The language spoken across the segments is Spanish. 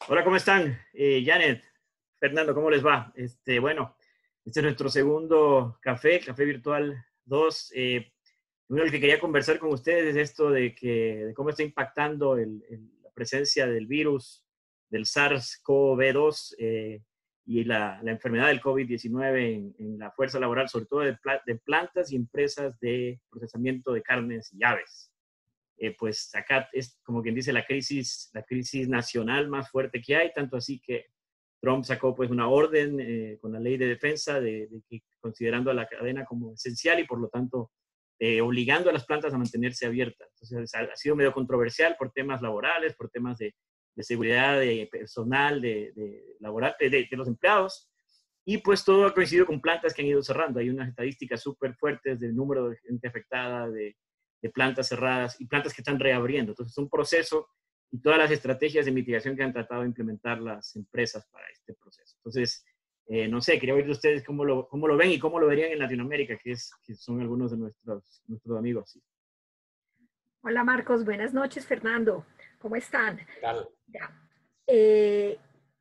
Hola, ¿cómo están? Janet, Fernando, ¿cómo les va? Bueno, este es nuestro segundo café virtual 2. Uno el que quería conversar con ustedes es esto de cómo está impactando la presencia del virus, del SARS-CoV-2 y la enfermedad del COVID-19 en la fuerza laboral, sobre todo de plantas y empresas de procesamiento de carnes y aves. Pues acá es como quien dice la crisis nacional más fuerte que hay, tanto así que Trump sacó pues una orden con la ley de defensa de que considerando a la cadena como esencial y por lo tanto obligando a las plantas a mantenerse abiertas. Entonces ha sido medio controversial por temas laborales, por temas de seguridad de personal, laboral, de los empleados. Y pues todo ha coincidido con plantas que han ido cerrando. Hay unas estadísticas súper fuertes del número de gente afectada, de plantas cerradas y plantas que están reabriendo. Entonces es un proceso y todas las estrategias de mitigación que han tratado de implementar las empresas para este proceso. Entonces, no sé, quería oír de ustedes cómo lo ven y cómo lo verían en Latinoamérica, que son algunos de nuestros amigos. Sí. Hola Marcos, buenas noches Fernando, ¿cómo están? ¿Qué tal? Ya. Eh,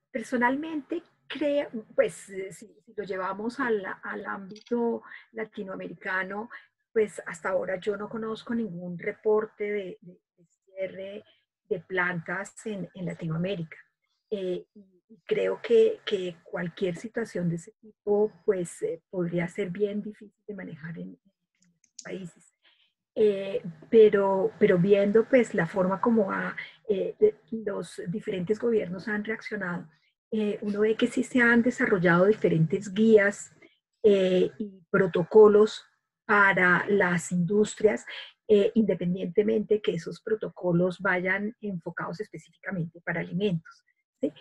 Personalmente creo, pues si lo llevamos al ámbito latinoamericano, pues hasta ahora yo no conozco ningún reporte de cierre de plantas en Latinoamérica. Y creo que cualquier situación de ese tipo pues podría ser bien difícil de manejar en estos países. Eh, pero viendo pues la forma como los diferentes gobiernos han reaccionado, uno ve que sí se han desarrollado diferentes guías y protocolos para las industrias, independientemente que esos protocolos vayan enfocados específicamente para alimentos. ¿Sí?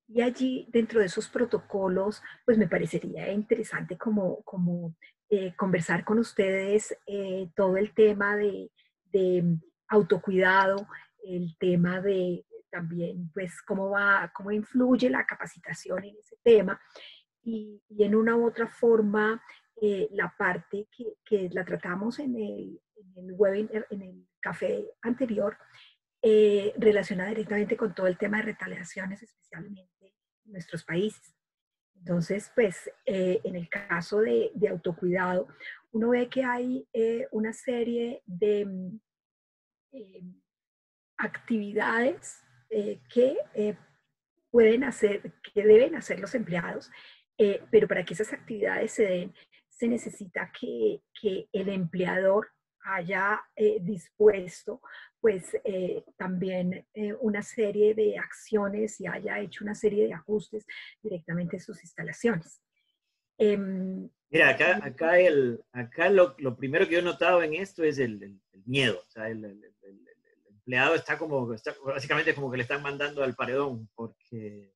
Y allí, dentro de esos protocolos, pues me parecería interesante como conversar con ustedes todo el tema de autocuidado, el tema de también, pues, cómo influye la capacitación en ese tema y en una u otra forma, la parte que la tratamos en el webinar, en el café anterior, relacionada directamente con todo el tema de retaliaciones, especialmente en nuestros países. Entonces, pues en el caso de autocuidado, uno ve que hay una serie de eh, actividades que pueden hacer, que deben hacer los empleados, pero para que esas actividades se den, se necesita que el empleador haya dispuesto pues también una serie de acciones y haya hecho una serie de ajustes directamente en sus instalaciones. Em, Mira, acá lo primero que yo he notado en esto es el miedo. O sea, el empleado está básicamente como que le están mandando al paredón, porque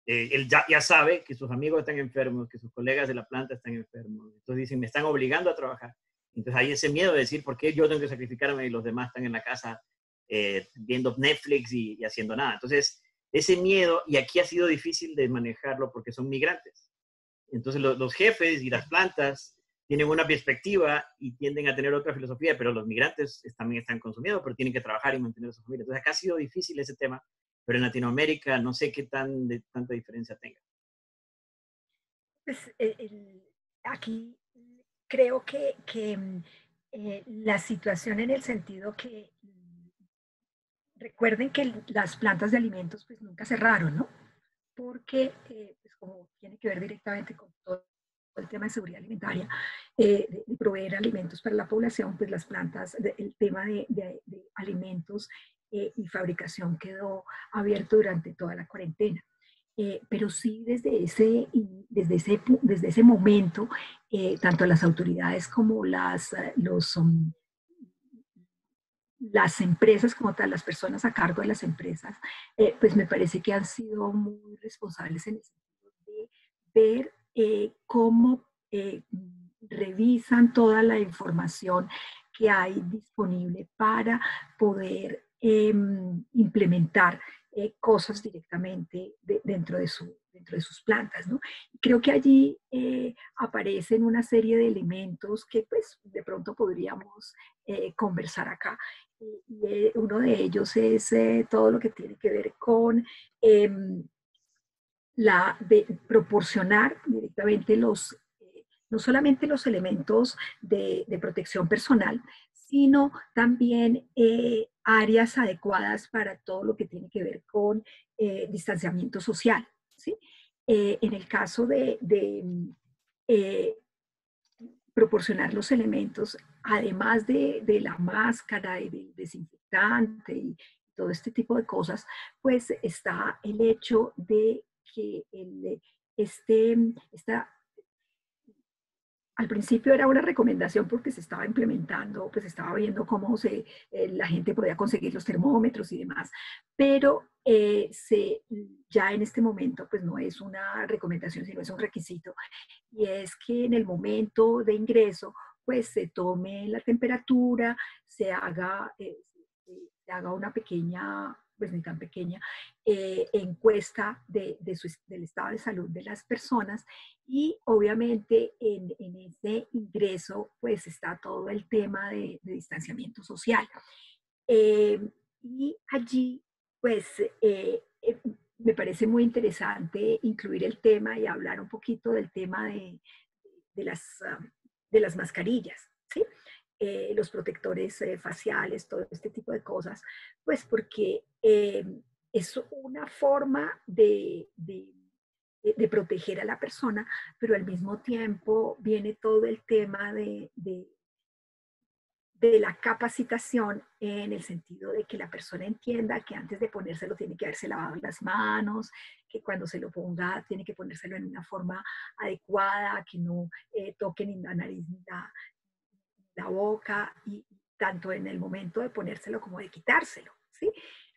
él ya sabe que sus amigos están enfermos, que sus colegas de la planta están enfermos. Entonces dicen, me están obligando a trabajar. Entonces hay ese miedo de decir, ¿por qué yo tengo que sacrificarme y los demás están en la casa viendo Netflix y haciendo nada? Entonces, ese miedo, y aquí ha sido difícil de manejarlo porque son migrantes. Entonces los jefes y las plantas tienen una perspectiva y tienden a tener otra filosofía, pero los migrantes también están consumidos, pero tienen que trabajar y mantener a su familia. Entonces acá ha sido difícil ese tema, pero en Latinoamérica no sé qué tanta diferencia tenga. pues, aquí creo que la situación en el sentido que recuerden que las plantas de alimentos pues nunca cerraron, ¿no? Porque pues como tiene que ver directamente con todo el tema de seguridad alimentaria, de proveer alimentos para la población, pues las plantas, el tema de alimentos y fabricación quedó abierto durante toda la cuarentena. Pero sí desde ese momento, tanto las autoridades como las empresas como tal, las personas a cargo de las empresas, pues me parece que han sido muy responsables en el sentido de ver cómo revisan toda la información que hay disponible para poder implementar cosas directamente dentro de dentro de sus plantas, ¿no? Creo que allí aparecen una serie de elementos que pues de pronto podríamos conversar acá. Uno de ellos es todo lo que tiene que ver con de proporcionar directamente no solamente los elementos de protección personal, sino también áreas adecuadas para todo lo que tiene que ver con distanciamiento social, ¿sí? En el caso eh, proporcionar los elementos, además de la máscara y del desinfectante y todo este tipo de cosas, pues está el hecho de que esta al principio era una recomendación porque se estaba implementando, pues estaba viendo cómo la gente podía conseguir los termómetros y demás, pero ya en este momento pues no es una recomendación, sino es un requisito, y es que en el momento de ingreso pues se tome la temperatura, se haga una pequeña, pues ni tan pequeña, encuesta del estado de salud de las personas, y obviamente en ese ingreso pues está todo el tema de distanciamiento social. Eh, y allí pues me parece muy interesante incluir el tema y hablar un poquito del tema de de las mascarillas, ¿sí? Los protectores faciales, todo este tipo de cosas, pues porque es una forma de proteger a la persona, pero al mismo tiempo viene todo el tema de la capacitación en el sentido de que la persona entienda que antes de ponérselo tiene que haberse lavado las manos, que cuando se lo ponga tiene que ponérselo en una forma adecuada, que no toque ni la nariz ni la boca, y tanto en el momento de ponérselo como de quitárselo, ¿sí?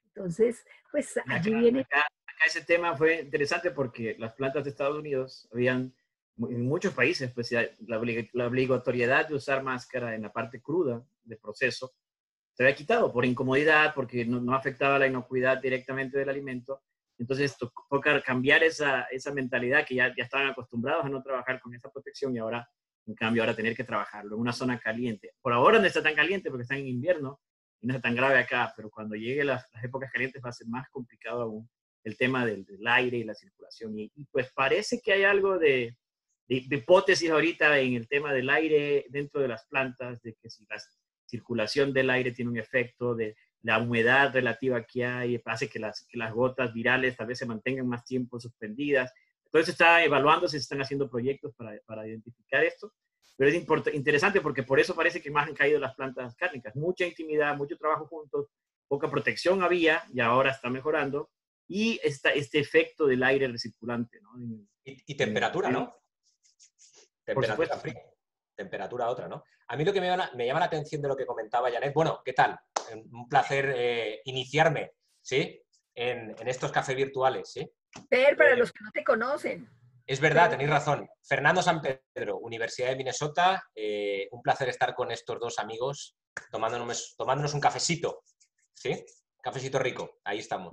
Entonces, pues Y allí viene... acá ese tema fue interesante porque las plantas de Estados Unidos habían, en muchos países, pues la obligatoriedad de usar máscara en la parte cruda del proceso se había quitado por incomodidad, porque no afectaba la inocuidad directamente del alimento. Entonces toca cambiar esa mentalidad que ya estaban acostumbrados a no trabajar con esa protección, y ahora, en cambio, ahora tener que trabajarlo en una zona caliente. Por ahora no está tan caliente porque está en invierno y no es tan grave acá, pero cuando lleguen las épocas calientes va a ser más complicado aún el tema del aire y la circulación. Y pues parece que hay algo de hipótesis ahorita en el tema del aire dentro de las plantas, de que si la circulación del aire tiene un efecto, de la humedad relativa que hay, hace que las gotas virales tal vez se mantengan más tiempo suspendidas. Entonces se está evaluando, se están haciendo proyectos para identificar esto, pero es interesante porque por eso parece que más han caído las plantas cárnicas. Mucha intimidad, mucho trabajo juntos, poca protección había y ahora está mejorando, y este efecto del aire recirculante, ¿no? Y temperatura, ¿no? Por Temperatura supuesto. fría. Temperatura otra, ¿no? A mí lo que me llama la atención de lo que comentaba Janet, bueno, ¿qué tal? Un placer iniciarme, ¿sí? En estos cafés virtuales, ¿sí? Para los que no te conocen. Es verdad, tenéis razón. Fernando San Pedro, Universidad de Minnesota. Un placer estar con estos dos amigos tomándonos un cafecito, ¿sí? Cafecito rico, ahí estamos.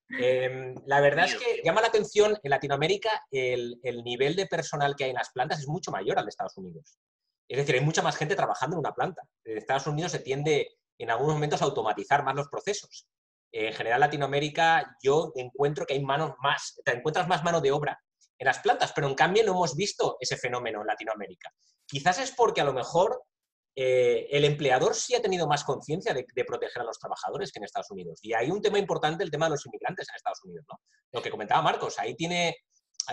La verdad es que llama la atención, en Latinoamérica el nivel de personal que hay en las plantas es mucho mayor al de Estados Unidos. Es decir, hay mucha más gente trabajando en una planta. En Estados Unidos se tiende en algunos momentos a automatizar más los procesos. En general, Latinoamérica, yo encuentro que hay te encuentras más mano de obra en las plantas, pero en cambio no hemos visto ese fenómeno en Latinoamérica. Quizás es porque a lo mejor el empleador sí ha tenido más conciencia de proteger a los trabajadores que en Estados Unidos. Y hay un tema importante, el tema de los inmigrantes en Estados Unidos, ¿no? Lo que comentaba Marcos, hay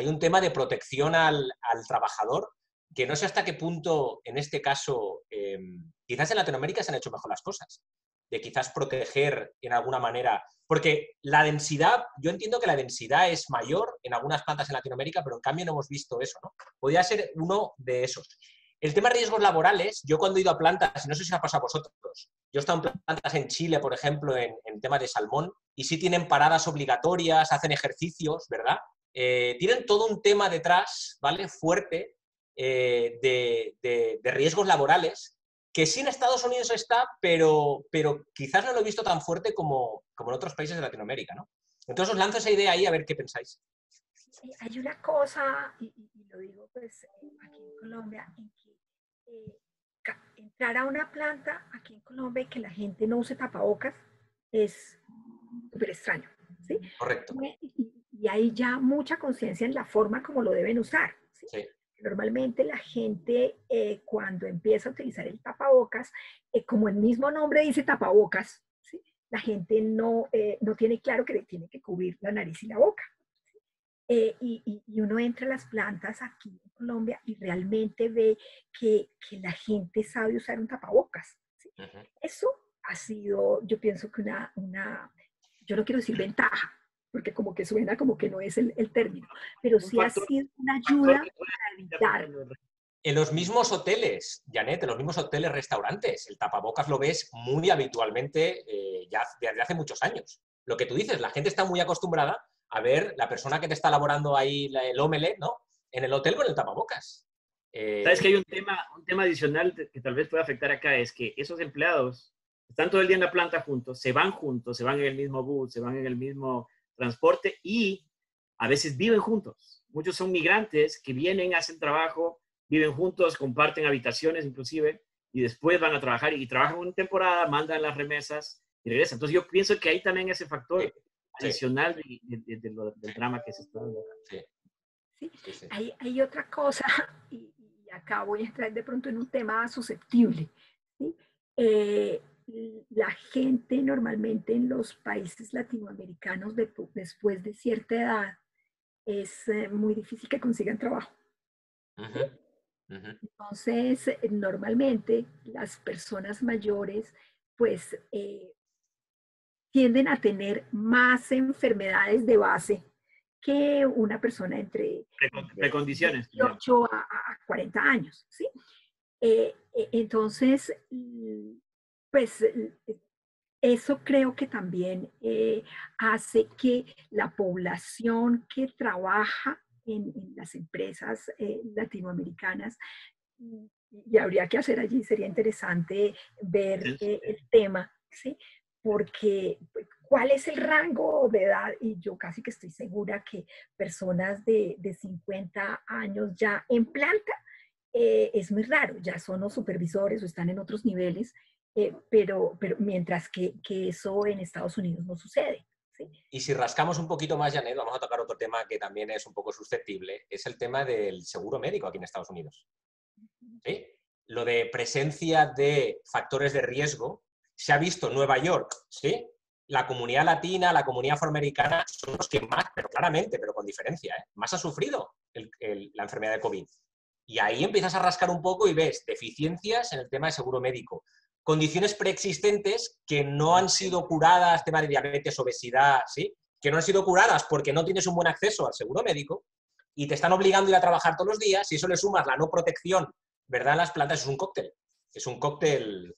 un tema de protección al trabajador, que no sé hasta qué punto, en este caso, quizás en Latinoamérica se han hecho mejor las cosas, de quizás proteger en alguna manera, porque la densidad, yo entiendo que la densidad es mayor en algunas plantas en Latinoamérica, pero en cambio no hemos visto eso, ¿no? Podría ser uno de esos. El tema de riesgos laborales, yo cuando he ido a plantas, y no sé si os ha pasado a vosotros, yo he estado en plantas en Chile, por ejemplo, en tema de salmón, y sí tienen paradas obligatorias, hacen ejercicios, ¿verdad? Tienen todo un tema detrás, ¿vale? Fuerte, de riesgos laborales, que sí en Estados Unidos está, pero quizás no lo he visto tan fuerte como en otros países de Latinoamérica, ¿no? Entonces os lanzo esa idea ahí a ver qué pensáis. hay una cosa, y lo digo pues aquí en Colombia, en que entrar a una planta aquí en Colombia y que la gente no use tapabocas es súper extraño, ¿sí? Correcto. Y hay ya mucha conciencia en la forma como lo deben usar, ¿sí? Sí. Normalmente la gente cuando empieza a utilizar el tapabocas, como el mismo nombre dice tapabocas, ¿sí? La gente no tiene claro que le tiene que cubrir la nariz y la boca. Y uno entra a las plantas aquí en Colombia y realmente ve que la gente sabe usar un tapabocas, ¿sí? Eso ha sido, yo pienso que yo no quiero decir ventaja, porque como que suena como que no es el término, pero sí ha sido una ayuda para evitar. En los mismos hoteles, Janet, en los mismos hoteles, restaurantes, el tapabocas lo ves muy habitualmente ya desde hace muchos años. Lo que tú dices, la gente está muy acostumbrada a ver la persona que te está elaborando ahí el omelette, ¿no? En el hotel con el tapabocas. Sabes que hay un tema adicional que tal vez pueda afectar acá, es que esos empleados están todo el día en la planta juntos, se van en el mismo bus, se van en el mismo transporte y a veces viven juntos. Muchos son migrantes que vienen, hacen trabajo, viven juntos, comparten habitaciones inclusive, y después van a trabajar y trabajan una temporada, mandan las remesas y regresan. Entonces yo pienso que hay también ese factor adicional del drama que se está dando. Sí. ¿Sí? Sí. Hay otra cosa, y acá voy a entrar de pronto en un tema susceptible. ¿Sí? La gente normalmente en los países latinoamericanos después de cierta edad es muy difícil que consigan trabajo. Entonces, normalmente las personas mayores pues tienden a tener más enfermedades de base que una persona entre precondiciones 18 a 40 años, ¿sí? Entonces, pues eso creo que también hace que la población que trabaja en las empresas latinoamericanas, y habría que hacer allí, sería interesante ver el tema, ¿sí? Porque ¿cuál es el rango de edad? Y yo casi que estoy segura que personas de 50 años ya en planta es muy raro, ya son los supervisores o están en otros niveles, pero mientras que eso en Estados Unidos no sucede. ¿Sí? Y si rascamos un poquito más, Janet, vamos a tocar otro tema que también es un poco susceptible, es el tema del seguro médico aquí en Estados Unidos. ¿Sí? Lo de presencia de factores de riesgo se ha visto en Nueva York, ¿sí? La comunidad latina, la comunidad afroamericana son los que más, pero claramente, pero con diferencia, más ha sufrido la enfermedad de COVID. Y ahí empiezas a rascar un poco y ves deficiencias en el tema de seguro médico. Condiciones preexistentes que no han sido curadas, tema de diabetes, obesidad, ¿sí? Que no han sido curadas porque no tienes un buen acceso al seguro médico y te están obligando a ir a trabajar todos los días. Si eso le sumas la no protección, ¿verdad? En las plantas es un cóctel. Es un cóctel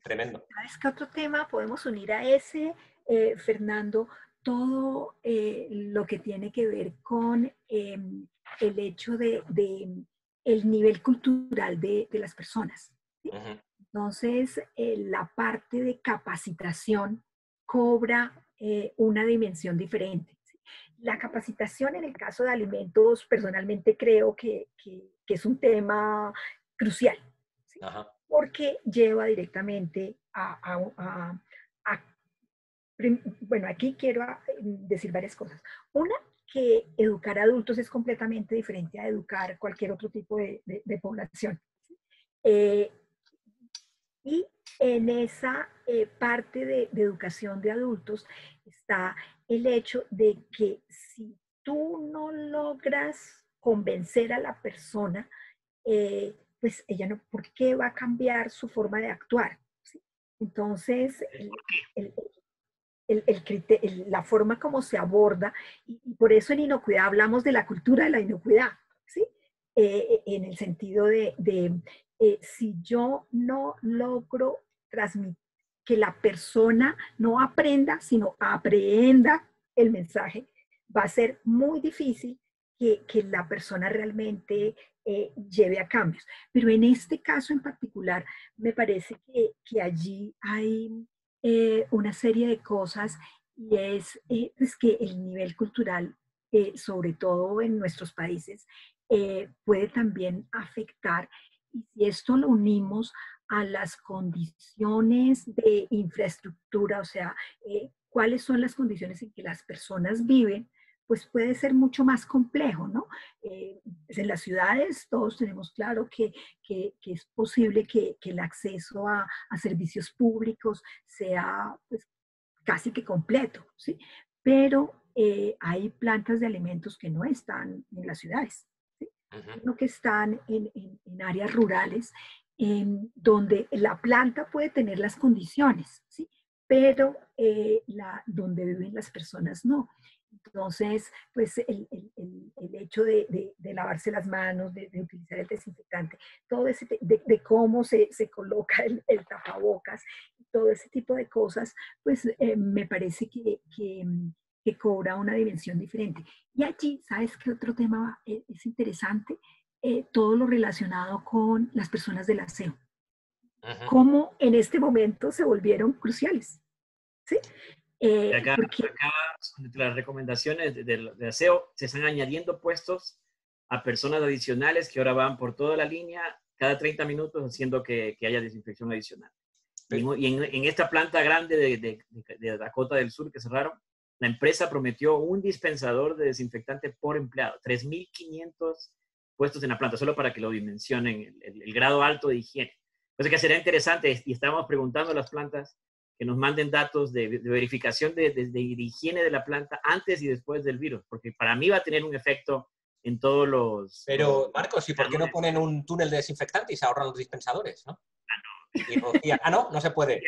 tremendo. ¿Sabes qué otro tema podemos unir a ese, Fernando? Todo lo que tiene que ver con el hecho de el nivel cultural de las personas. ¿Sí? Entonces, la parte de capacitación cobra una dimensión diferente. ¿Sí? La capacitación en el caso de alimentos, personalmente creo que es un tema crucial. ¿Sí? Porque lleva directamente bueno, aquí quiero decir varias cosas. Una, que educar a adultos es completamente diferente a educar cualquier otro tipo de población. Y en esa parte de educación de adultos está el hecho de que si tú no logras convencer a la persona, pues ella no, ¿por qué va a cambiar su forma de actuar? ¿Sí? Entonces, la forma como se aborda, y por eso en inocuidad hablamos de la cultura de la inocuidad, ¿sí? En el sentido de si yo no logro transmitir, que la persona no aprenda, sino aprehenda el mensaje, va a ser muy difícil que la persona realmente lleve a cambios. Pero en este caso en particular, me parece que allí hay una serie de cosas y es que el nivel cultural sobre todo en nuestros países, puede también afectar. Y si esto lo unimos a las condiciones de infraestructura, o sea, cuáles son las condiciones en que las personas viven, pues puede ser mucho más complejo, ¿no? Pues en las ciudades todos tenemos claro que es posible que el acceso a servicios públicos sea pues, casi que completo, ¿sí? Pero hay plantas de alimentos que no están en las ciudades, ¿sí? Sino que están en áreas rurales, donde la planta puede tener las condiciones, ¿sí? Pero donde viven las personas no. Entonces, pues el hecho de lavarse las manos, de utilizar el desinfectante, todo ese, de cómo se coloca el tapabocas, todo ese tipo de cosas, pues me parece que cobra una dimensión diferente. Y allí, ¿sabes qué otro tema es interesante? Todo lo relacionado con las personas del aseo. Cómo en este momento se volvieron cruciales, ¿sí? Acá, entre las recomendaciones de aseo, se están añadiendo puestos a personas adicionales que ahora van por toda la línea cada 30 minutos haciendo que haya desinfección adicional. Y en esta planta grande de Dakota del Sur que cerraron, la empresa prometió un dispensador de desinfectante por empleado, 3.500 puestos en la planta, solo para que lo dimensionen, el grado alto de higiene. Entonces, que será interesante, y estábamos preguntando a las plantas que nos manden datos de verificación de higiene de la planta antes y después del virus, porque para mí va a tener un efecto en todos los... Pero, Marcos, ¿y por qué no ponen un túnel de desinfectante y se ahorran los dispensadores, no? Y rocían. No se puede.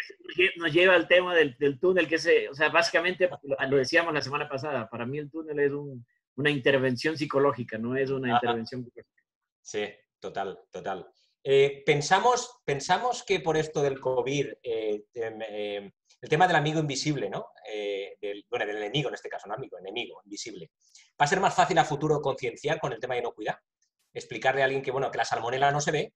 Nos lleva al tema del túnel, que o sea, básicamente, lo decíamos la semana pasada, para mí el túnel es una intervención psicológica, no es una intervención... Sí, total. Pensamos que por esto del COVID, el tema del amigo invisible, ¿no? Del enemigo en este caso, no amigo, enemigo invisible. ¿Va a ser más fácil a futuro concienciar con el tema de inocuidad? Explicarle a alguien que, bueno, que la salmonela no se ve,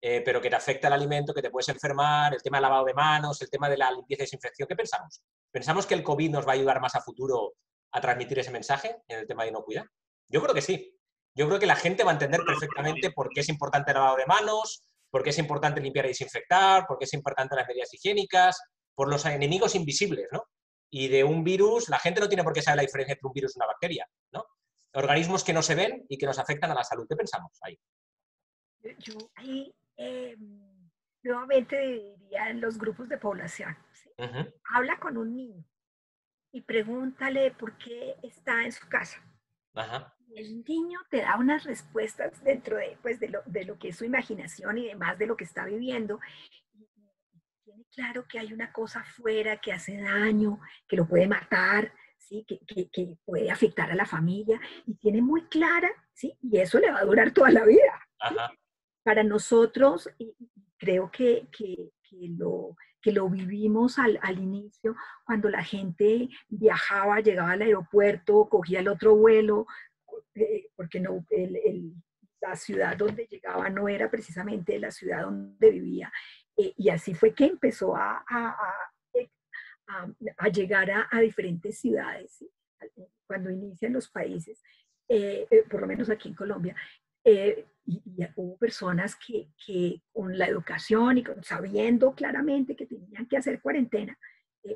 pero que te afecta el alimento, que te puedes enfermar, el tema del lavado de manos, el tema de la limpieza y desinfección. ¿Qué pensamos? ¿Pensamos que el COVID nos va a ayudar más a futuro a transmitir ese mensaje en el tema de inocuidad? Yo creo que sí. Yo creo que la gente va a entender perfectamente por qué es importante el lavado de manos, por qué es importante limpiar y desinfectar, por qué es importante las medidas higiénicas, por los enemigos invisibles, ¿no? Y de un virus, la gente no tiene por qué saber la diferencia entre un virus y una bacteria, ¿no? Organismos que no se ven y que nos afectan a la salud. ¿Qué pensamos ahí? Yo ahí nuevamente dividiría en los grupos de población, ¿sí? Habla con un niño y pregúntale por qué está en su casa. El niño te da unas respuestas dentro de, pues, de lo que es su imaginación y demás de lo que está viviendo. Y tiene claro que hay una cosa afuera que hace daño, que lo puede matar, ¿sí? Que puede afectar a la familia. Y tiene muy clara, ¿sí? Y eso le va a durar toda la vida. ¿Sí? Para nosotros, y creo que lo vivimos al inicio, cuando la gente viajaba, llegaba al aeropuerto, cogía el otro vuelo, porque no, la ciudad donde llegaba no era precisamente la ciudad donde vivía. Y así fue que empezó a llegar a diferentes ciudades, ¿sí? Cuando inician los países, por lo menos aquí en Colombia. Y hubo personas que con la educación y sabiendo claramente que tenían que hacer cuarentena,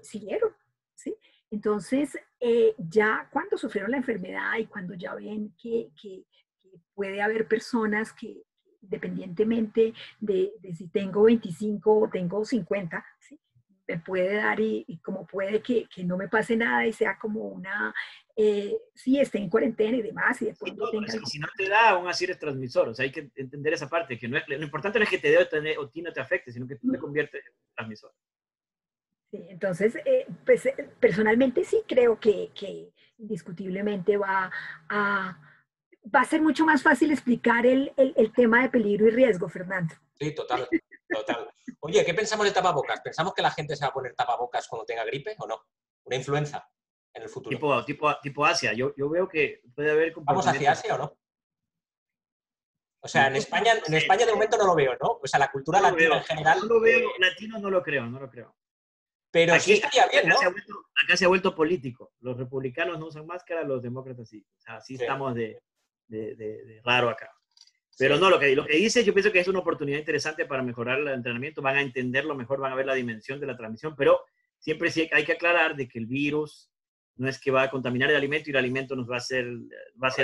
siguieron, ¿sí? Entonces, ya cuando sufrieron la enfermedad y cuando ya ven que puede haber personas que, independientemente de si tengo 25 o tengo 50, ¿sí? Me puede dar y como puede que no me pase nada y sea como una, sí, esté en cuarentena y demás. Y después si no te da, aún así eres transmisor. O sea, hay que entender esa parte, que no es, lo importante no es que te dé o ti no te afecte, sino que tú te conviertes en transmisor. Sí, entonces, pues personalmente sí creo que indiscutiblemente va a ser mucho más fácil explicar el tema de peligro y riesgo, Fernando. Sí, total. Oye, ¿qué pensamos de tapabocas? ¿Pensamos que la gente se va a poner tapabocas cuando tenga gripe o no? ¿Una influenza en el futuro? Tipo Asia. Yo veo que puede haber... ¿Vamos hacia Asia o no? O sea, en España de momento no lo veo, ¿no? O sea, la cultura latina en general... No lo veo, latino no lo creo. Pero sí estaría bien, ¿no? Acá se ha vuelto político. Los republicanos no usan máscara, los demócratas sí. O sea, sí estamos de raro acá. Pero no, lo que dices, yo pienso que es una oportunidad interesante para mejorar el entrenamiento. Van a entenderlo mejor, van a ver la dimensión de la transmisión, pero siempre sí hay que aclarar de que el virus no es que va a contaminar el alimento y el alimento nos va a ser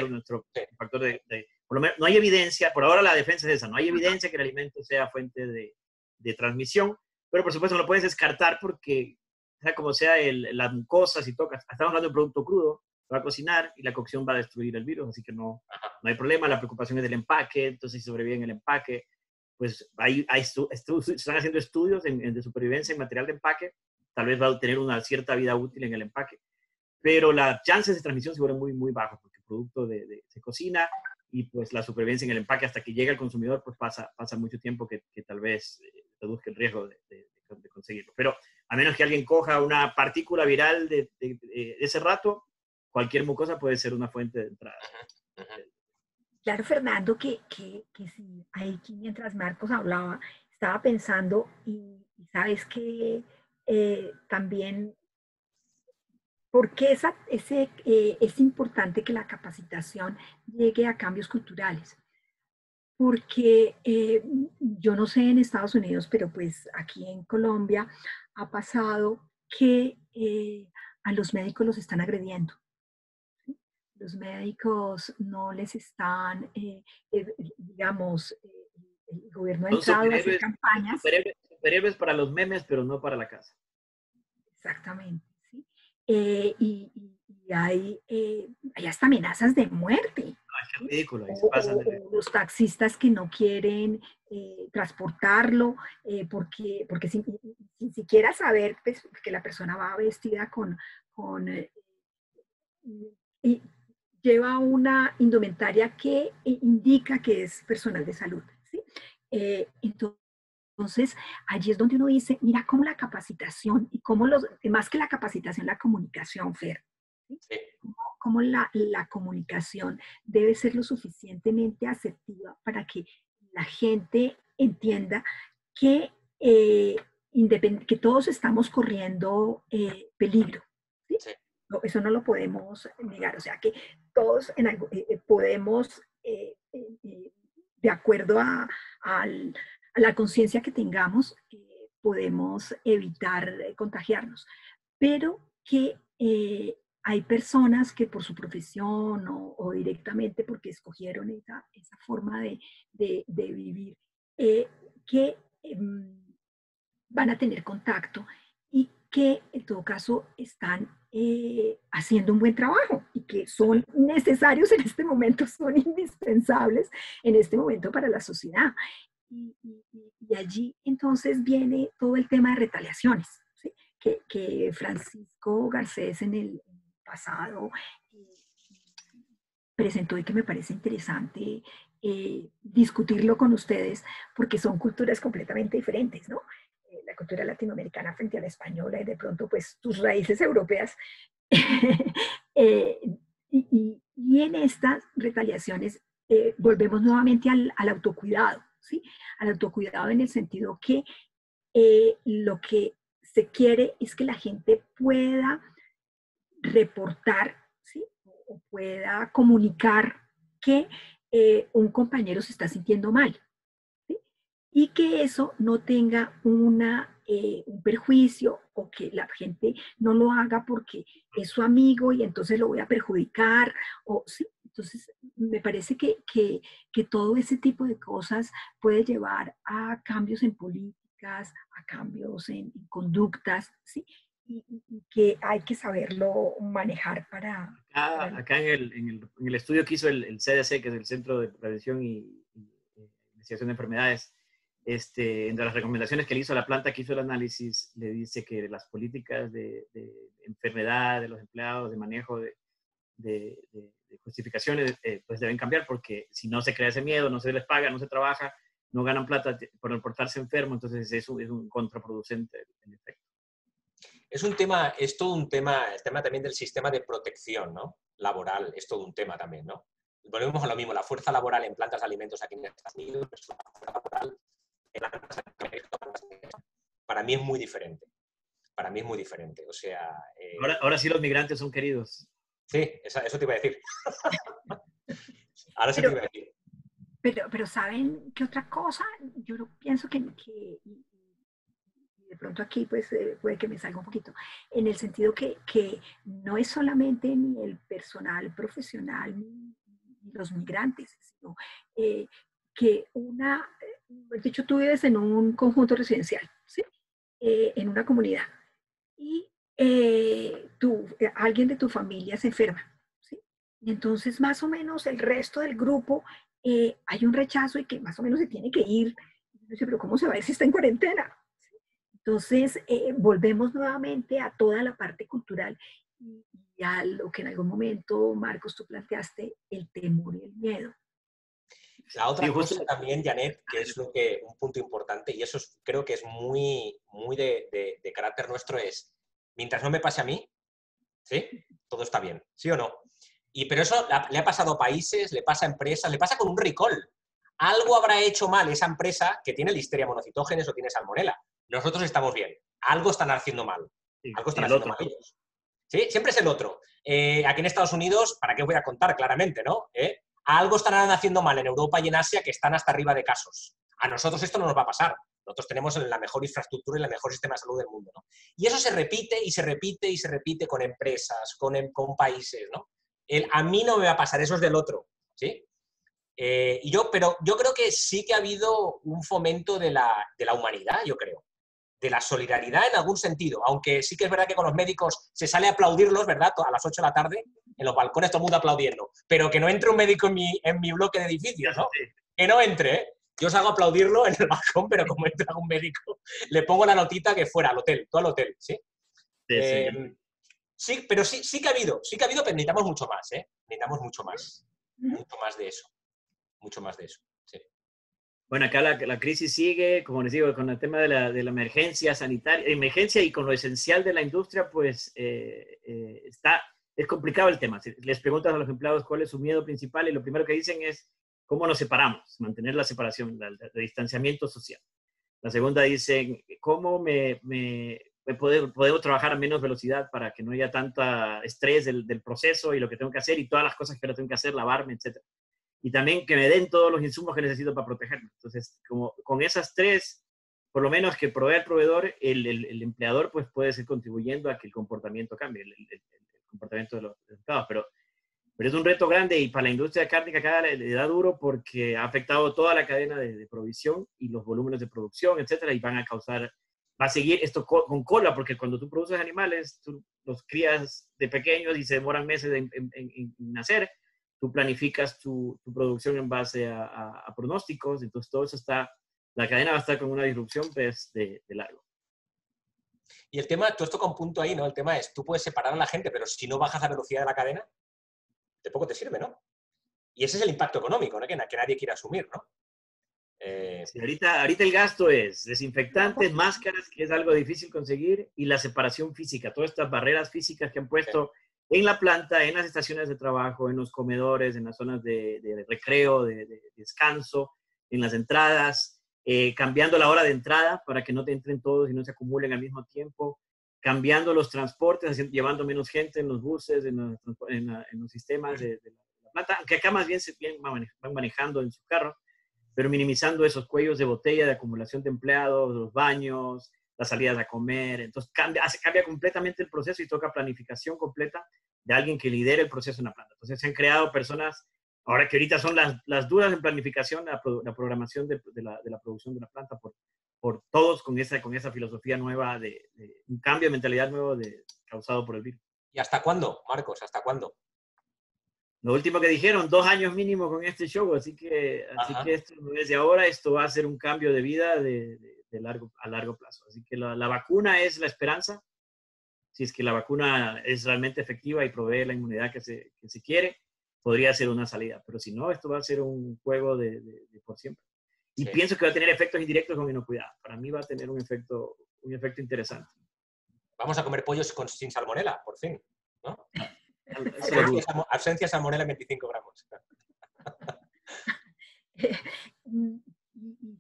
nuestro factor por lo menos, no hay evidencia, por ahora la defensa es esa, no hay evidencia que el alimento sea fuente de transmisión, pero por supuesto no lo puedes descartar porque, sea como sea, las mucosas y tocas, estamos hablando de un producto crudo, va a cocinar y la cocción va a destruir el virus, así que no hay problema. La preocupación es del empaque, entonces si sobrevive en el empaque, pues están haciendo estudios de supervivencia en material de empaque, tal vez va a tener una cierta vida útil en el empaque, pero las chances de transmisión se vuelven muy, muy bajas porque el producto se cocina y pues la supervivencia en el empaque hasta que llega al consumidor pues pasa mucho tiempo que tal vez reduzca el riesgo de conseguirlo. Pero a menos que alguien coja una partícula viral de ese rato, cualquier mucosa puede ser una fuente de entrada. Claro, Fernando, que sí, aquí mientras Marcos hablaba, estaba pensando y sabes que también, ¿por qué es importante que la capacitación llegue a cambios culturales? Porque yo no sé en Estados Unidos, pero pues aquí en Colombia ha pasado que a los médicos los están agrediendo. Los médicos no les están, digamos, el gobierno ha entrado a hacer campañas. Superhéroes para los memes, pero no para la casa. Exactamente, ¿sí? Y hay hasta amenazas de muerte. ¿Sí? Es ridículo. O los taxistas que no quieren transportarlo porque sin siquiera saber pues, que la persona va vestida y lleva una indumentaria que indica que es personal de salud. ¿Sí? Entonces, allí es donde uno dice, mira cómo la capacitación y cómo más que la capacitación, la comunicación, Fer, ¿sí? Cómo la comunicación debe ser lo suficientemente asertiva para que la gente entienda que, que todos estamos corriendo peligro. ¿Sí? Sí. No, eso no lo podemos negar, o sea que todos podemos, de acuerdo a la conciencia que tengamos, podemos evitar contagiarnos, pero que hay personas que por su profesión o directamente porque escogieron esa forma de vivir, que van a tener contacto y que en todo caso están haciendo un buen trabajo y que son necesarios en este momento, son indispensables en este momento para la sociedad. Y allí entonces viene todo el tema de retaliaciones, ¿sí? que Francisco Garcés en el pasado presentó y que me parece interesante discutirlo con ustedes porque son culturas completamente diferentes, ¿no? La cultura latinoamericana frente a la española y de pronto pues tus raíces europeas. Y en estas retaliaciones volvemos nuevamente al autocuidado, ¿sí? Al autocuidado en el sentido que lo que se quiere es que la gente pueda reportar, ¿sí? O pueda comunicar que un compañero se está sintiendo mal, ¿sí? Y que eso no tenga un perjuicio o que la gente no lo haga porque es su amigo y entonces lo voy a perjudicar. ¿Sí? Entonces, me parece que todo ese tipo de cosas puede llevar a cambios en políticas, a cambios en conductas, ¿sí? Y que hay que saberlo manejar para... Acá en el estudio que hizo el CDC, que es el Centro de Prevención y Investigación de Enfermedades, entre las recomendaciones que le hizo a la planta que hizo el análisis, le dice que las políticas de enfermedad de los empleados, de manejo de justificaciones, pues deben cambiar porque si no se crea ese miedo, no se les paga, no se trabaja, no ganan plata por reportarse enfermo, entonces eso es un contraproducente en efecto. Es todo un tema, el tema también del sistema de protección, ¿no? Laboral, es todo un tema también, ¿no? Volvemos a lo mismo, la fuerza laboral en plantas de alimentos aquí en Estados Unidos, la fuerza laboral en plantas de alimentos para mí es muy diferente. para mí es muy diferente. O sea... Ahora sí los migrantes son queridos. Sí, eso te iba a decir. Ahora sí te iba a decir. Pero ¿saben qué otra cosa? Yo pienso que y de pronto aquí pues puede que me salga un poquito, en el sentido que no es solamente ni el personal profesional ni los migrantes, sino que de hecho tú vives en un conjunto residencial, ¿sí? En una comunidad, y alguien de tu familia se enferma, ¿sí? Y entonces más o menos el resto del grupo hay un rechazo y que más o menos se tiene que ir. Dice, pero ¿cómo se va a ir si está en cuarentena? Entonces volvemos nuevamente a toda la parte cultural y a lo que en algún momento, Marcos, tú planteaste, el temor y el miedo. La otra cosa también, Janet, que es un punto importante, y eso creo que es muy, muy de carácter nuestro, es, mientras no me pase a mí, ¿sí? Todo está bien, ¿sí o no? Pero eso le ha pasado a países, le pasa a empresas, le pasa con un recall. Algo habrá hecho mal esa empresa que tiene Listeria monocitógenes o tiene salmonela. Nosotros estamos bien. Algo están haciendo mal. Algo están haciendo mal ellos. ¿Sí? Siempre es el otro. Aquí en Estados Unidos, ¿para qué os voy a contar claramente, no? Algo estarán haciendo mal en Europa y en Asia que están hasta arriba de casos. A nosotros esto no nos va a pasar. Nosotros tenemos la mejor infraestructura y el mejor sistema de salud del mundo, ¿no? Y eso se repite y se repite y se repite con empresas, con países, ¿no? A mí no me va a pasar, eso es del otro, ¿sí? Pero yo creo que sí que ha habido un fomento de la humanidad, yo creo. De la solidaridad en algún sentido, aunque sí que es verdad que con los médicos se sale a aplaudirlos, ¿verdad? A las 8 de la tarde, en los balcones todo el mundo aplaudiendo, pero que no entre un médico en mi bloque de edificios, ¿no? Que no entre, ¿eh? Yo salgo a aplaudirlo en el balcón, pero como entra un médico, le pongo la notita que fuera al hotel, todo al hotel, ¿sí? Sí, pero sí que ha habido, pero necesitamos mucho más, ¿eh? Necesitamos mucho más de eso, mucho más de eso, sí. Bueno, acá la crisis sigue, como les digo, con el tema de la emergencia sanitaria, emergencia y con lo esencial de la industria, pues es complicado el tema. Si les preguntas a los empleados cuál es su miedo principal y lo primero que dicen es cómo nos separamos, mantener la separación, el distanciamiento social. La segunda dicen, ¿cómo podemos trabajar a menos velocidad para que no haya tanto estrés del proceso y lo que tengo que hacer y todas las cosas que ahora tengo que hacer, lavarme, etcétera? Y también que me den todos los insumos que necesito para protegerme. Entonces, como con esas tres, por lo menos que provee el proveedor, el empleador pues puede ser contribuyendo a que el comportamiento cambie, el comportamiento de los empleados. Pero es un reto grande y para la industria cárnica cada le da duro porque ha afectado toda la cadena de provisión y los volúmenes de producción, etcétera, y va a seguir esto con cola, porque cuando tú produces animales, tú los crías de pequeños y se demoran meses en nacer. Tú planificas tu producción en base a pronósticos, entonces todo eso la cadena va a estar con una disrupción pues, de largo. Y el tema, tú has tocado un punto ahí, ¿no? El tema es, tú puedes separar a la gente, pero si no bajas la velocidad de la cadena, de poco te sirve, ¿no? Y ese es el impacto económico, ¿no? Que nadie quiere asumir, ¿no? Sí, ahorita el gasto es desinfectantes, máscaras, que es algo difícil conseguir, y la separación física, todas estas barreras físicas que han puesto en la planta, en las estaciones de trabajo, en los comedores, en las zonas de recreo, de descanso, en las entradas, cambiando la hora de entrada para que no te entren todos y no se acumulen al mismo tiempo, cambiando los transportes, llevando menos gente en los buses, en los sistemas de la planta, aunque acá más bien van manejando en su carro, pero minimizando esos cuellos de botella de acumulación de empleados, los baños, las salidas a comer. Entonces cambia completamente el proceso y toca planificación completa de alguien que lidere el proceso en la planta. Entonces se han creado personas, ahora que ahorita son las duras en planificación, la programación de la producción de la planta por todos con esa filosofía nueva de un cambio de mentalidad nuevo causado por el virus. ¿Y hasta cuándo, Marcos? ¿Hasta cuándo? Lo último que dijeron, 2 años mínimo con este show, así que esto no es de ahora, esto va a ser un cambio de vida a largo plazo. Así que la vacuna es la esperanza, si es que la vacuna es realmente efectiva y provee la inmunidad que se quiere, podría ser una salida, pero si no, esto va a ser un juego de por siempre. Y pienso que va a tener efectos indirectos con inocuidad. Para mí va a tener un efecto interesante. Vamos a comer pollos sin salmonela, por fin, ¿no? Ausencia salmonela en 25 gramos.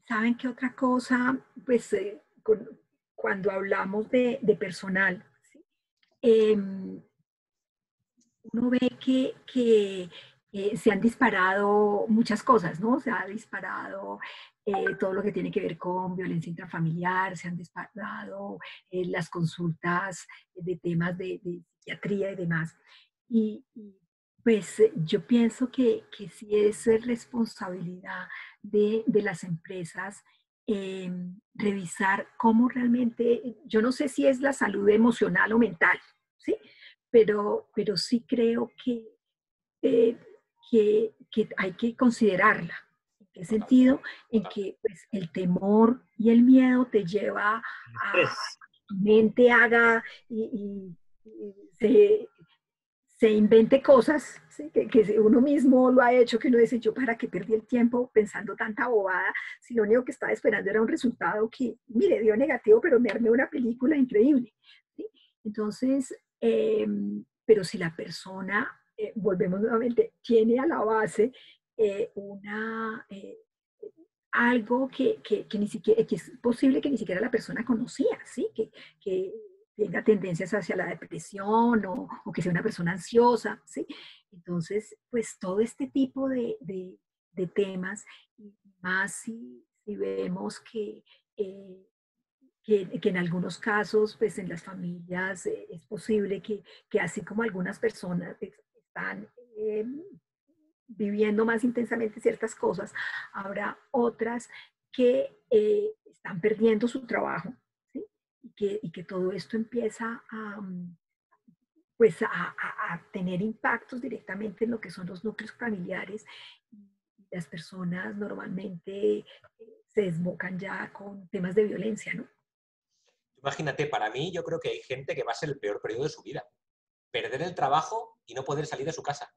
¿Saben qué otra cosa? Pues cuando hablamos de personal, ¿sí? Uno ve que se han disparado muchas cosas, ¿no? Se ha disparado todo lo que tiene que ver con violencia intrafamiliar, se han disparado las consultas de temas de psiquiatría y demás. Pues yo pienso que sí es responsabilidad de las empresas revisar cómo realmente, yo no sé si es la salud emocional o mental, ¿sí? Pero sí creo eh, que hay que considerarla. ¿En qué sentido? En que pues, el temor y el miedo te lleva a Estrés. que tu mente haga y se invente cosas, ¿sí? Que uno mismo lo ha hecho, que uno dice, yo para qué perdí el tiempo pensando tanta bobada, si lo único que estaba esperando era un resultado que, mire, dio negativo, pero me armé una película increíble. ¿Sí? Entonces, pero si la persona, volvemos nuevamente, tiene a la base algo que ni siquiera, que es posible que ni siquiera la persona conocía, ¿sí? Que tenga tendencias hacia la depresión o que sea una persona ansiosa, ¿sí? Entonces, pues todo este tipo de temas, y más si vemos que en algunos casos, pues en las familias es posible que así como algunas personas están viviendo más intensamente ciertas cosas, habrá otras que están perdiendo su trabajo, ¿sí? Y que todo esto empieza pues a tener impactos directamente en lo que son los núcleos familiares y las personas normalmente se desbocan ya con temas de violencia, ¿no? Imagínate, para mí yo creo que hay gente que va a ser el peor periodo de su vida. Perder el trabajo y no poder salir de su casa.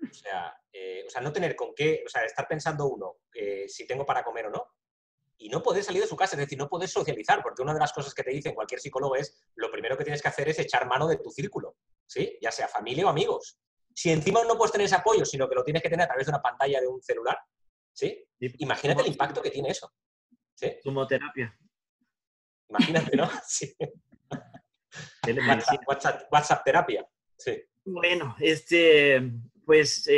O sea, no tener con qué, o sea, estar pensando uno si tengo para comer o no, y no poder salir de su casa, es decir, no poder socializar, porque una de las cosas que te dicen cualquier psicólogo es, lo primero que tienes que hacer es echar mano de tu círculo, ¿sí? Ya sea familia o amigos. Si encima no puedes tener ese apoyo, sino que lo tienes que tener a través de una pantalla de un celular, ¿sí? Sí, Imagínate el impacto que tiene eso, ¿sí? Sumoterapia, Imagínate, ¿no? Sí. telemedicina. WhatsApp terapia, sí. Bueno, pues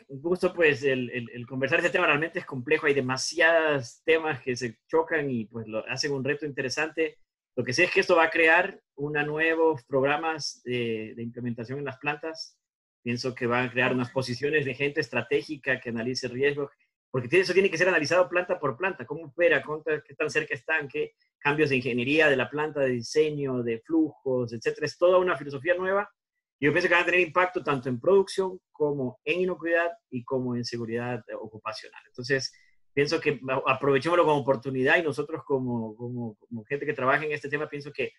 un gusto pues el conversar este tema realmente es complejo, hay demasiados temas que se chocan y pues lo hacen un reto interesante. Lo que sé es que esto va a crear nuevos programas de implementación en las plantas. Pienso que van a crear unas posiciones de gente estratégica que analice riesgos, porque eso tiene que ser analizado planta por planta, cómo opera, qué tan cerca están, qué cambios de ingeniería de la planta, de diseño, de flujos, etcétera. Es toda una filosofía nueva. Yo pienso que van a tener impacto tanto en producción como en inocuidad y como en seguridad ocupacional. Entonces, pienso que aprovechémoslo como oportunidad y nosotros como gente que trabaja en este tema, pienso que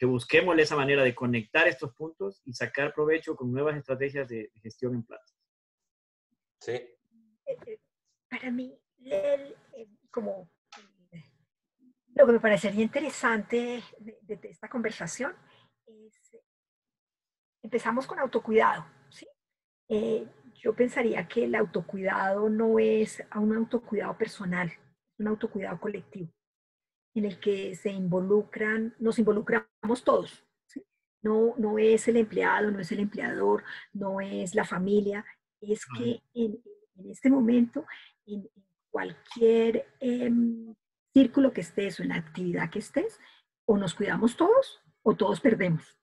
busquemos esa manera de conectar estos puntos y sacar provecho con nuevas estrategias de gestión en plantas. Sí. Para mí, como lo que me parecería interesante de esta conversación es, empezamos con autocuidado, ¿sí? Yo pensaría que el autocuidado no es un autocuidado personal, es un autocuidado colectivo, en el que nos involucramos todos, ¿sí? No es el empleado, no es el empleador, no es la familia, es que en este momento, en cualquier círculo que estés o en la actividad que estés, o nos cuidamos todos o todos perdemos.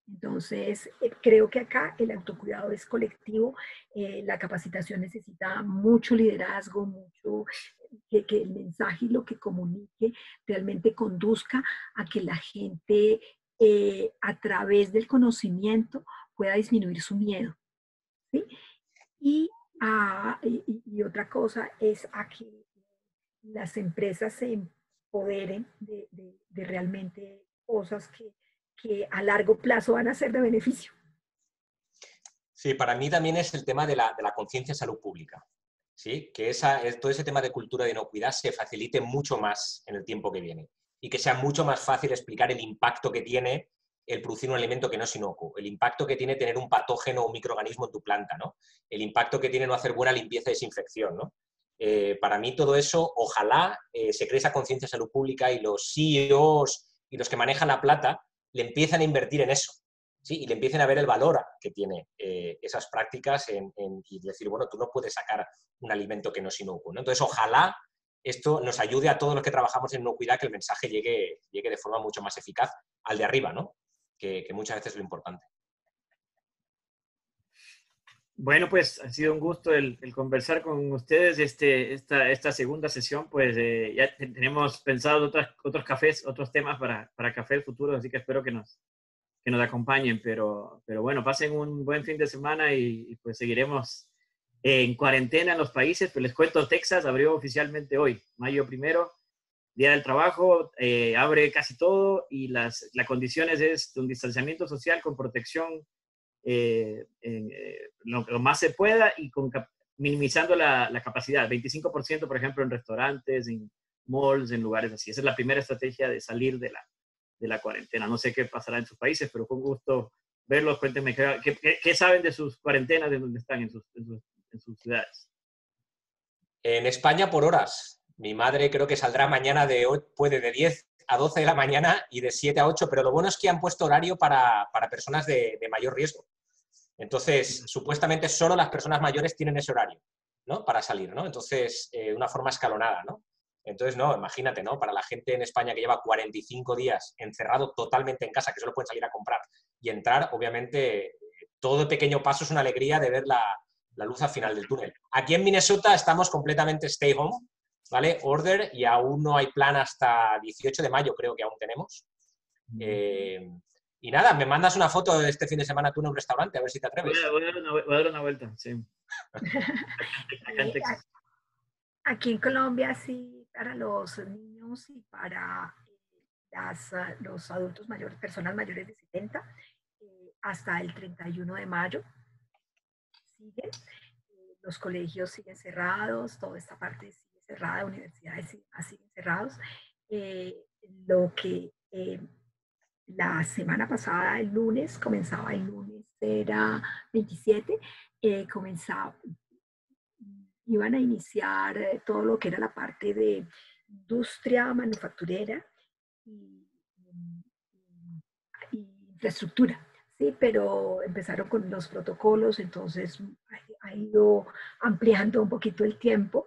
Entonces, creo que acá el autocuidado es colectivo, la capacitación necesita mucho liderazgo, mucho que el mensaje y lo que comunique realmente conduzca a que la gente a través del conocimiento pueda disminuir su miedo, ¿sí? Y otra cosa es a que las empresas se empoderen de realmente cosas que a largo plazo van a ser de beneficio. Sí, para mí también es el tema de la conciencia de salud pública. ¿Sí? Que todo ese tema de cultura de inocuidad se facilite mucho más en el tiempo que viene y que sea mucho más fácil explicar el impacto que tiene el producir un alimento que no es inocuo, el impacto que tiene tener un patógeno o un microorganismo en tu planta, ¿no? El impacto que tiene no hacer buena limpieza y desinfección, ¿no? Para mí todo eso, ojalá se cree esa conciencia de salud pública y los CEOs y los que manejan la plata le empiezan a invertir en eso, ¿sí? Y le empiecen a ver el valor que tiene esas prácticas y decir, bueno, tú no puedes sacar un alimento que no es inocuo, ¿no? Entonces, ojalá esto nos ayude a todos los que trabajamos en inocuidad que el mensaje llegue de forma mucho más eficaz al de arriba, ¿no? Que muchas veces es lo importante. Bueno, pues ha sido un gusto el conversar con ustedes. Esta segunda sesión, pues ya tenemos pensado otros cafés, otros temas para cafés futuros, así que espero que nos acompañen. Pero bueno, pasen un buen fin de semana y pues seguiremos en cuarentena en los países. Pues les cuento, Texas abrió oficialmente hoy, mayo 1, Día del Trabajo, abre casi todo y las condiciones es un distanciamiento social con protección lo más se pueda y minimizando la capacidad, 25% por ejemplo en restaurantes, en malls, en lugares así. Esa es la primera estrategia de salir de la cuarentena. No sé qué pasará en sus países, pero fue un gusto verlos. Cuéntenme qué saben de sus cuarentenas, de dónde están en sus ciudades. En España por horas. Mi madre creo que saldrá mañana puede de 10 a 12 de la mañana y de 7 a 8, pero lo bueno es que han puesto horario para personas de mayor riesgo. Entonces, supuestamente solo las personas mayores tienen ese horario, ¿no? Para salir, ¿no? Entonces, de una forma escalonada, ¿no? Entonces, no, imagínate, ¿no? Para la gente en España que lleva 45 días encerrado totalmente en casa, que solo pueden salir a comprar y entrar, obviamente, todo pequeño paso es una alegría de ver la luz al final del túnel. Aquí en Minnesota estamos completamente stay home, ¿vale? Order, y aún no hay plan hasta 18 de mayo, creo que aún tenemos. Y nada, me mandas una foto de este fin de semana tú en un restaurante, a ver si te atreves. Voy a dar una vuelta, sí. Acá en Texas. Aquí en Colombia sí, para los niños y para los adultos mayores, personas mayores de 70, hasta el 31 de mayo siguen. Los colegios siguen cerrados, toda esta parte sigue cerrada, universidades siguen cerrados. Lo que la semana pasada, el lunes, era 27, iban a iniciar todo lo que era la parte de industria manufacturera y infraestructura, ¿sí? Pero empezaron con los protocolos, entonces ha ido ampliando un poquito el tiempo,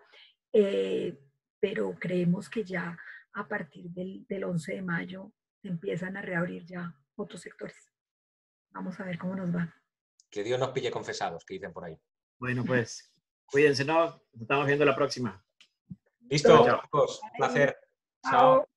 pero creemos que ya a partir del 11 de mayo se empiezan a reabrir ya otros sectores. Vamos a ver cómo nos va. Que Dios nos pille confesados, que dicen por ahí. Bueno, pues, cuídense, ¿no? Nos estamos viendo la próxima. Listo, Chao. chicos. Un placer. Chao.